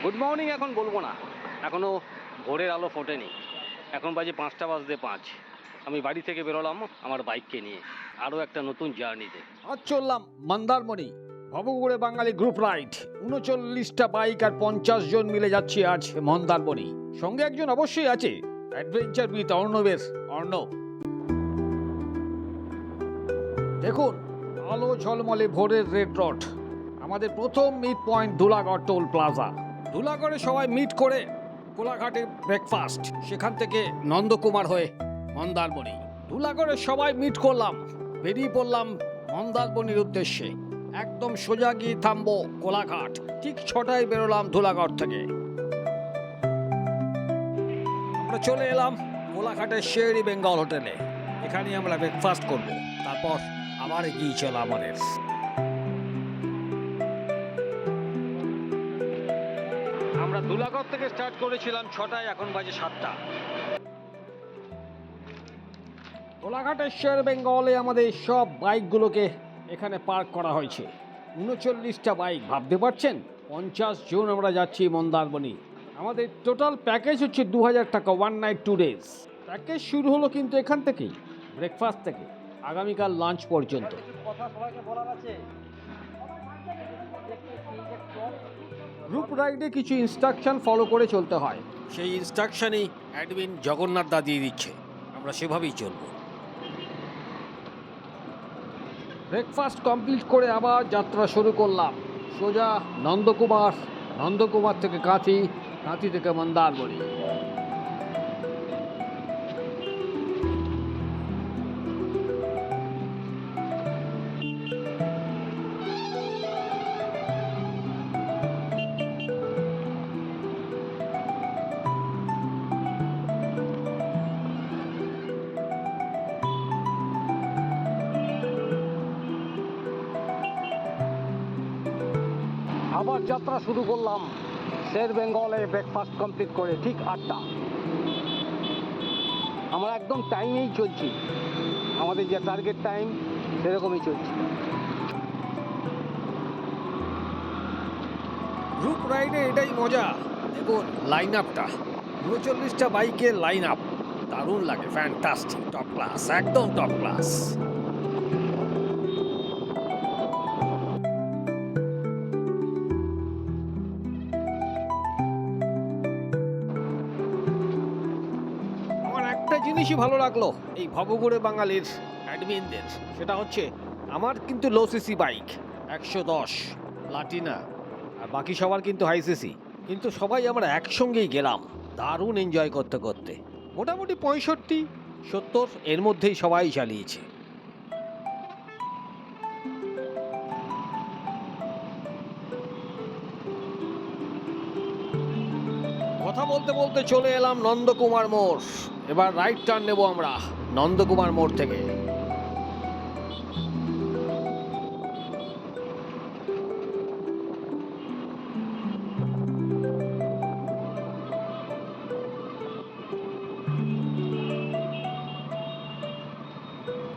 Good morning এখন বলবো না, এখনও ভোরের আলো ফোটেনি। এখন বাজে 5:05। আমি বাড়ি থেকে বেরোলাম আমার বাইককে নিয়ে আরও একটা নতুন জার্নিতে। আজ চললাম মন্দারমণি ভবঘুরে বাঙালি গ্রুপ রাইড। 39টা বাইক আর 50 জন মিলে যাচ্ছি আজ মন্দারমণি। সঙ্গে একজন অবশ্যই আছে, অ্যাডভেঞ্চার উইথ অর্ণবের অর্ণব। দেখুন, আলো ঝলমলে ভোরের রেড রোড। আমাদের প্রথম meet point Dhulagarh toll plaza. ধুলাগড়ে সবাই মিট করে কোলাঘাটে ব্রেকফাস্ট, সেখান থেকে নন্দকুমার হয়ে মন্দারমণি। ধুলাগড়ে সবাই মিট করলাম, বেরিয়ে পড়লাম মন্দারমণির উদ্দেশ্যে। একদম সোজা গিয়ে থামবো কোলাঘাট। ঠিক 6টায় বেরোলাম ধুলাগড় থেকে। আমরা চলে এলাম কোলাঘাটের শেরি বেঙ্গল হোটেলে। এখানেই আমরা ব্রেকফাস্ট করব, তারপর আবার এগিয়ে চলা আমাদের। আমরা ধুলাগড় থেকে স্টার্ট করেছিলাম 6টায়, এখন বাজে 7টা। কোলাঘাটের শের বেঙ্গলে আমাদের সব বাইকগুলোকে এখানে পার্ক করা হয়েছে। 39টা বাইক, ভাবতে পারছেন? 50 জন আমরা যাচ্ছি মন্দারমণি। আমাদের টোটাল প্যাকেজ হচ্ছে 2000 টাকা, 1 নাইট 2 ডেজ। প্যাকেজ শুরু হলো কিন্তু এখান থেকেই, ব্রেকফাস্ট থেকে আগামীকাল লাঞ্চ পর্যন্ত। গ্রুপ রাইডে কিছু ইনস্ট্রাকশন ফলো করে চলতে হয়, সেই ইনস্ট্রাকশনই অ্যাডমিন জগন্নাথ দা দিয়ে দিচ্ছে, আমরা সেভাবেই চলব। ব্রেকফাস্ট কমপ্লিট করে আবার যাত্রা শুরু করলাম সোজা নন্দকুমার, নন্দকুমার থেকে কাঁথি, কাঁথি থেকে মন্দারমণি। আবার যাত্রা শুরু করলাম শের বেঙ্গলে ব্রেকফাস্ট কমপ্লিট করে ঠিক 8টা। আমরা একদম টাইমেই চলছি, আমাদের যে টার্গেট টাইম সেরকমই চলছি। গ্রুপ রাইডে এটাই মজা। দেখুন লাইন আপটা, 39টা বাইকের লাইন আপ, দারুণ লাগে, ফ্যান্টাস্টিক, টপ ক্লাস, একদম টপ ক্লাস। আমার একটা জিনিসই ভালো লাগলো এই ভবঘুরে বাঙালির অ্যাডমিনদের, সেটা হচ্ছে আমার কিন্তু লো সিসি বাইক 110 প্লাটিনা, আর বাকি সবার কিন্তু হাই সিসি। কিন্তু সবাই আমরা একসঙ্গেই গেলাম, দারুণ এনজয় করতে করতে। মোটামুটি 65-70 এর মধ্যেই সবাই চালিয়েছে। কথা বলতে বলতে চলে এলাম নন্দকুমার মোড়। এবার রাইট টার্ন নেব আমরা নন্দকুমার মোড় থেকে।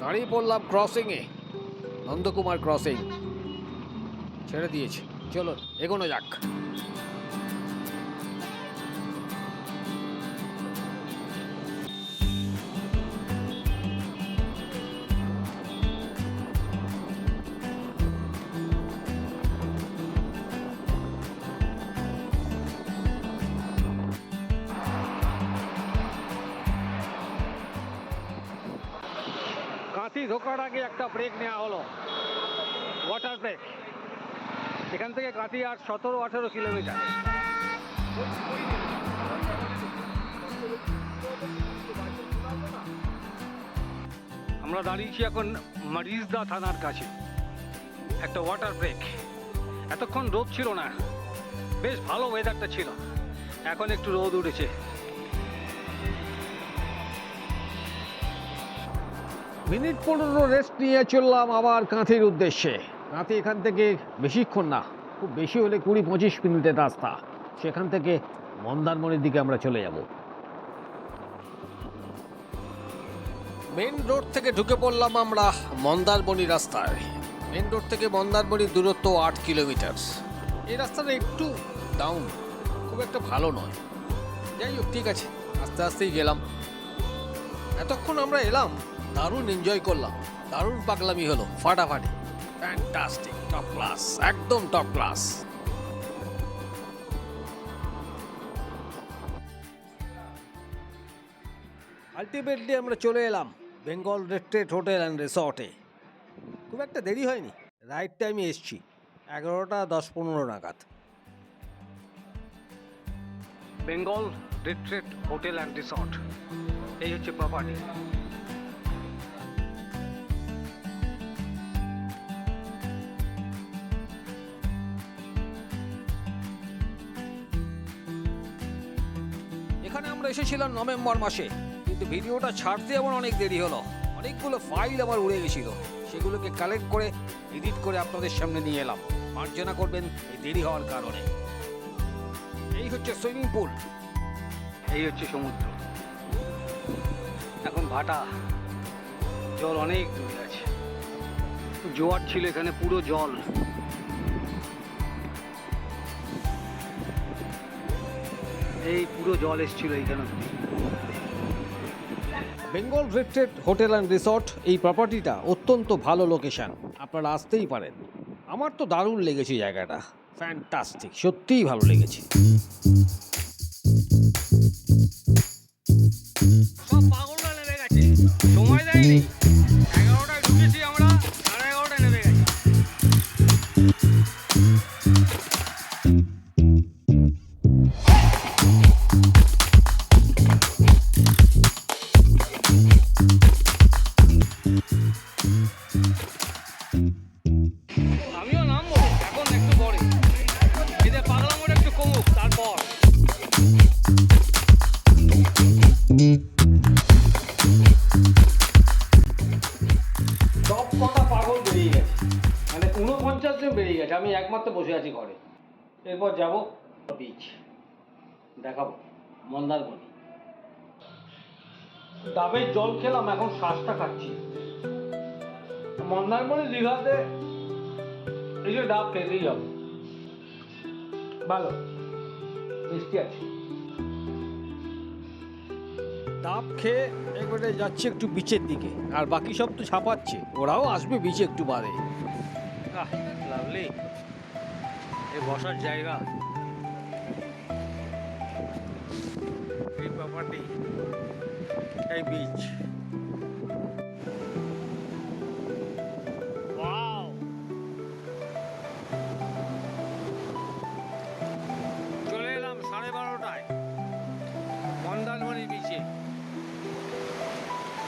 দাঁড়িয়ে পড়লাম ক্রসিংয়ে, নন্দকুমার ক্রসিং ছেড়ে দিয়েছে। চলো এগোনো যাক। কাঁথি ঢোকার আগে একটা ব্রেক নেওয়া হলো, ওয়াটার ব্রেক। এখান থেকে কাঁথি আর 17-18 কিলোমিটার। আমরা দাঁড়িয়েছি এখন মারিজদা থানার কাছে, একটা ওয়াটার ব্রেক। এতক্ষণ রোদ ছিল না, বেশ ভালো ওয়েদারটা ছিল, এখন একটু রোদ উঠেছে। মিনিট 15 রেস্ট নিয়ে চললাম আবার কাঁথির উদ্দেশ্যে। কাঁথি এখান থেকে বেশিক্ষণ না, খুব বেশি হলে 20-25 মিনিটের রাস্তা। সেখান থেকে মন্দারমণির দিকে আমরা চলে যাব। মেন রোড থেকে ঢুকে পড়লাম আমরা মন্দারমণি রাস্তায়। মেন রোড থেকে মন্দারমণির দূরত্ব 8 কিলোমিটার। এই রাস্তাটা একটু ডাউন, খুব একটা ভালো নয়। যাই হোক, ঠিক আছে, আস্তে আস্তেই গেলাম। এতক্ষণ আমরা এলাম, দারুণ এনজয় করলাম, দারুণ পাগলামি হলো, ফাটাফাটি, ফ্যান্টাস্টিক, টপ ক্লাস, একদম টপ ক্লাস। আলটিমেটলি আমরা চলে এলাম বেঙ্গল রেস্টেট হোটেল অ্যান্ড রিসর্টে। খুব একটা দেরি হয়নি, রাইট টাইমে এসছি, 11টা 10-15 নাগাদ। Bengal retreat hotel and resort, এই হচ্ছে প্রপার্টি। এখানে আমরা এসেছিলাম নভেম্বর মাসে, কিন্তু ভিডিওটা ছাড়তে আমার অনেক দেরি হলো। অনেকগুলো ফাইল আমার উড়ে গেছিল, সেগুলোকে কালেক্ট করে এডিট করে আপনাদের সামনে নিয়ে এলাম। মার্জনা করবেন এই দেরি হওয়ার কারণে। এই হচ্ছে সুইমিং পুল, এই হচ্ছে সমুদ্র। এখন ভাটা, জল অনেক দূরে আছে। জোয়ার ছিল এখানে, পুরো জল। এই পুরো জল এসেছিল এইখানে। বেঙ্গল রেস্টেট হোটেল অ্যান্ড রিসর্ট, এই প্রপার্টিটা অত্যন্ত ভালো লোকেশন, আপনারা আসতেই পারেন। আমার তো দারুণ লেগেছে জায়গাটা, ফ্যান্টাস্টিক, সত্যিই ভালো লেগেছে। সব পাগলরা নেমে গেছে, সময় দেয়নি। 11টায় ঢুকেছি আমরা, 11:30টায় নেমে গেছি। আমিও নামবো এখন একটু পরে, এদের পাগলামোটা একটু কমুক তারপর। সব কটা পাগল বেরিয়ে গেছে, মানে 49 জন বেরিয়ে গেছে, আমি একমাত্র বসে আছি ঘরে। এরপর যাব বিচ, দেখাবো মন্দারমণি। ডাবের জল খেলাম, এখন শ্বাসটা খাচ্ছি। মন্দারমণি দীঘাতে এই যে ডাব খেতেই যাবো, ভালো মিষ্টি আছে। ডাব খেয়ে একবারে যাচ্ছে একটু বিচের দিকে, আর বাকি সব তো ছাপাচ্ছে, ওরাও আসবে বিচে একটু বাদে। লাভলি, এই বসার জায়গা, এই প্রপার্টি, এই বিচ। ওয়াও, চলে এলাম 12:30টায় মন্দারমণি বিচে।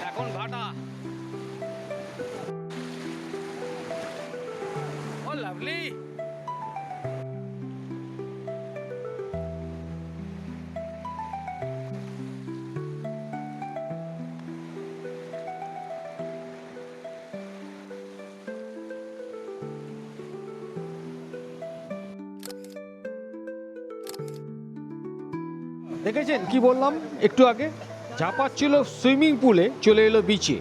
এখন ভাটা। ও লাভলি, দেখেছেন কি বললাম একটু আগে, ঝাঁপাচ্ছিল সুইমিং পুলে, চলে এলো বিচে।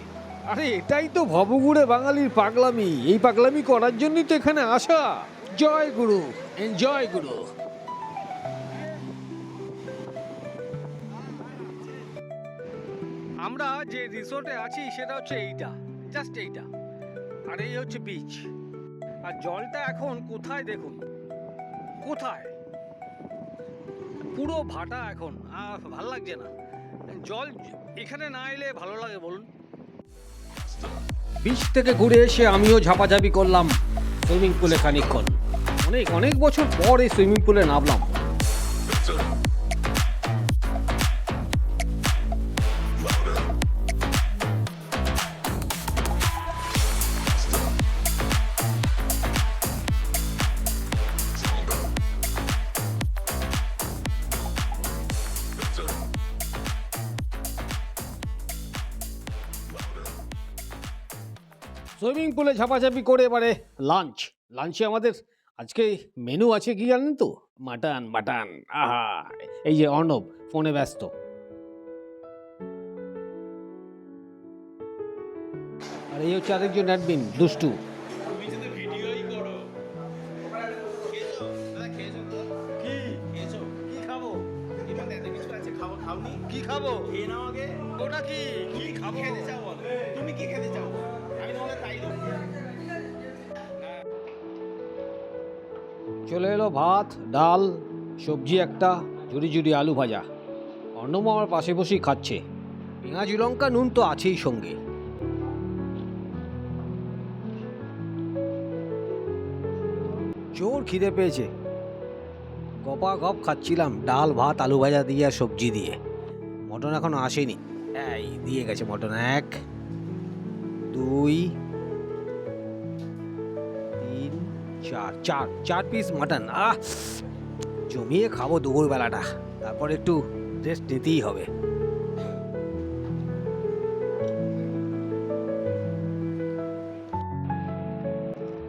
আরে এটাই তো ভবঘুরে বাঙালির পাগলামি, এই পাগলামি করার জন্যই তো এখানে আসা। জয় গুরু, এনজয় গুরু। আমরা যে রিসোর্টে আছি সেটা হচ্ছে এইটা, জাস্ট এইটা, আর এই হচ্ছে বিচ। আর জলটা এখন কোথায় দেখুন, কোথায়, পুরো ভাটা এখন, আর ভালো লাগছে না। জল এখানে না এলে ভালো লাগে বলুন? বিচ থেকে ঘুরে এসে আমিও ঝাপাঝাপি করলাম সুইমিং পুলে খানিকক্ষণ। অনেক অনেক বছর পর এই সুইমিং পুলে নামলাম। সুইমিং পুলে ঝাপাঝাপি করে এবারে লাঞ্চে আমাদের আজকে মেনু আছে কি জানেন তো? Mutton mutton. আহা, এই যে অর্ণব ফোনে ব্যস্ত। আর এই হচ্ছে আরেকজন অ্যাডমিন দুষ্টু। কি খাবো? খাওনি? কি খাবো? খেয়ে নাও আগে। ওটা কি কি খাবো? খেতে চাও বলো? তুমি কি খেতে চাও? আমি তোমাকে তাই দেবো। চলে এলো ভাত, ডাল, সবজি একটা, ঝুড়ি ঝুড়ি আলু ভাজা। অর্ণব আমার পাশে বসেই খাচ্ছে। পেঁয়াজ লঙ্কা নুন তো আছেই সঙ্গে। জোর খিদে পেয়েছে, গপা গপ খাচ্ছিলাম ডাল ভাত আলু ভাজা দিয়ে আর সবজি দিয়ে। মটন এখনো আসেনি। এই দিয়ে গেছে মটন। 1 2 3 4 4 piece mutton. জমিয়ে খাবো দুপুর বেলাটা, তারপর একটু রেস্ট নিতেই হবে।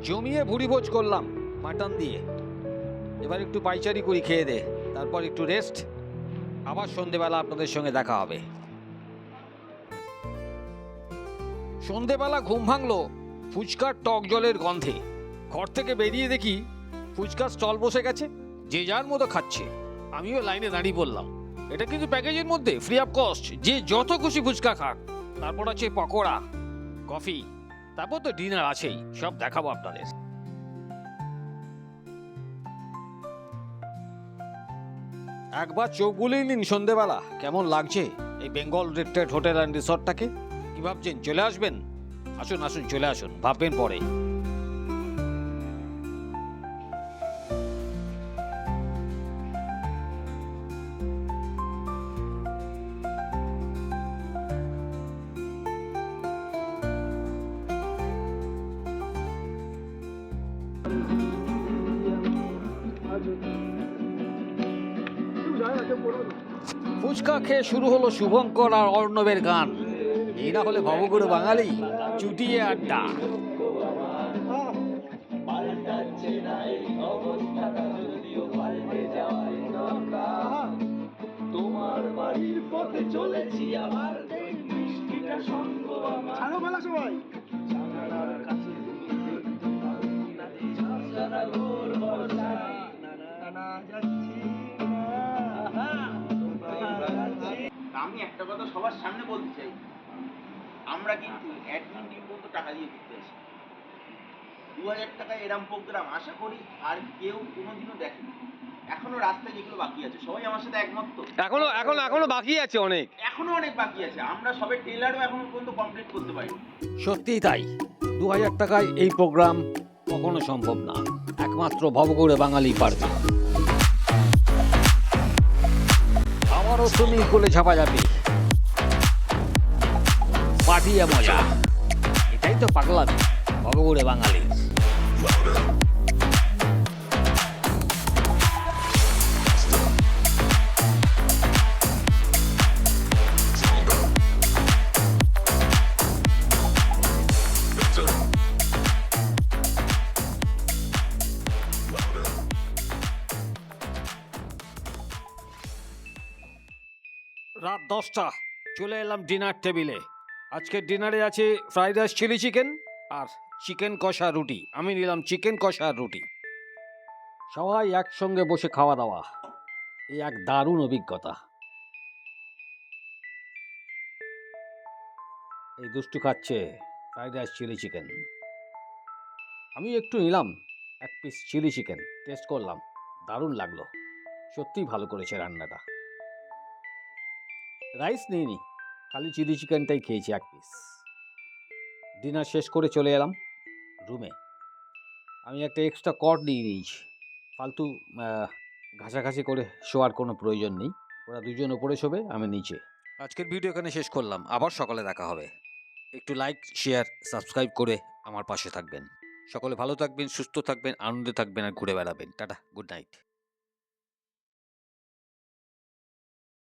জমিয়ে ভুড়ি ভোজ করলাম মাটন দিয়ে। এবার একটু পাইচারি করি খেয়ে দে, তারপর একটু রেস্ট। আবার সন্ধেবেলা আপনাদের সঙ্গে দেখা হবে। সন্ধেবেলা ঘুম ভাঙলো ফুচকার টক জলের গন্ধে। ঘর থেকে বেরিয়ে দেখি ফুচকার স্টল বসে গেছে, যে যার মতো খাচ্ছে। আমিও লাইনে দাঁড়িয়ে পড়লাম। এটা কিন্তু প্যাকেজের মধ্যে ফ্রি অফ কস্ট, যে যত খুশি ফুচকা খাক। তারপর আছে পকোড়া, কফি, তারপর তো ডিনার আছেই। সব দেখাবো আপনাদের। একবার চোখ বুলিয়ে নিন সন্ধেবেলা কেমন লাগছে এই বেঙ্গল রেস্টেড হোটেল অ্যান্ড রিসর্টটাকে। কি ভাবছেন চলে আসবেন? আসুন আসুন চলে আসুন, ভাববেন পরে। ফুচকা খেয়ে শুরু হলো শুভঙ্কর আর অর্ণবের গান। এরা হলে ভবগুরু বাঙালি, চুটিয়ে আড্ডা। তোমার বাড়ির পথে চলেছি আমার এই মিষ্টিটা সঙ্গ আমার ছাড়ো মেলা সবাই জানালার কাছে সারা ঘোর বর্ষা না যাচ্ছি আমি একটা কথা সবার সামনে বলতে চাই, আমরা কিন্তু অ্যাডমিন টিম পর্যন্ত টাকা দিয়ে ঘুরতে আসি। 2000 টাকায় এরম প্রোগ্রাম আশা করি আর কেউ কোনোদিনও দেখেনি। এখনো রাস্তায় যেগুলো বাকি আছে, সবাই আমার সাথে একমত তো? এখনো এখনো এখনো বাকি আছে অনেক। এখনো অনেক বাকি আছে। আমরা সবে ট্রেলারও এখনো পর্যন্ত কমপ্লিট করতে পারিনি। সত্যিই তাই, 2000 টাকায় এই প্রোগ্রাম কখনো সম্ভব না। একমাত্র ভবগুরু বাঙালি পারবে। আবারও সুইমিং পুলে ঝাপা যাবে, পাঠিয়ে মজা। এটাই তো পাগলামি ভবগুরু বাঙালি। রাত 10টা, চলে এলাম ডিনার টেবিলে। আজকের ডিনারে আছে ফ্রাইড রাইস, চিলি চিকেন আর চিকেন কষা রুটি। আমি নিলাম চিকেন কষা রুটি। সবাই একসঙ্গে বসে খাওয়া দাওয়া, এই এক দারুণ অভিজ্ঞতা। এই দুষ্টু খাচ্ছে ফ্রাইড রাইস চিলি চিকেন। আমি একটু নিলাম 1 পিস চিলি চিকেন, টেস্ট করলাম, দারুণ লাগলো। সত্যিই ভালো করেছে রান্নাটা। রাইস নিইনি, খালি চিলি চিকেনটাই খেয়েছি 1 পিস। ডিনার শেষ করে চলে এলাম রুমে। আমি একটা এক্সট্রা কট নিয়ে নিয়েছি, ফালতু ঘাসাঘাসি করে শোয়ার কোনো প্রয়োজন নেই। ওরা দুজন ওপরে শোবে, আমি নিচে। আজকের ভিডিও এখানে শেষ করলাম, আবার সকালে দেখা হবে। একটু লাইক শেয়ার সাবস্ক্রাইব করে আমার পাশে থাকবেন। সকলে ভালো থাকবেন, সুস্থ থাকবেন, আনন্দে থাকবেন আর ঘুরে বেড়াবেন। Tata, good night.